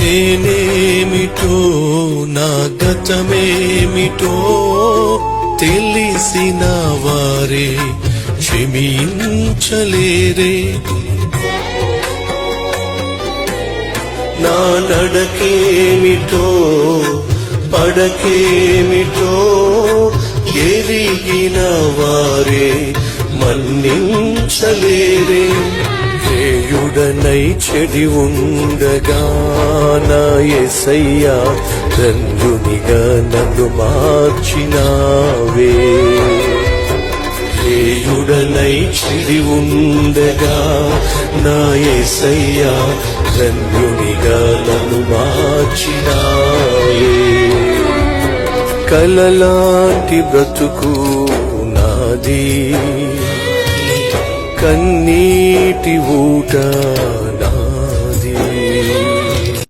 నేనేమిటో నా గతమేమిటో తెలిసిన వారే క్షమించలేరే. నా నడకేమిటో పడకేమిటో ఎరిగిన వారే మన్నించలేరే. హేయుడనై చెడి ఉండగా నా యేసయ్యా ధన్యునిగా నన్ను మార్చినావే. హేయుడనై చెడి ఉండగా నా యేసయ్యా ధన్యునిగా నన్ను మార్చినావే. కలలాంటి బ్రతుకు నాది, కన్నీటి ఊట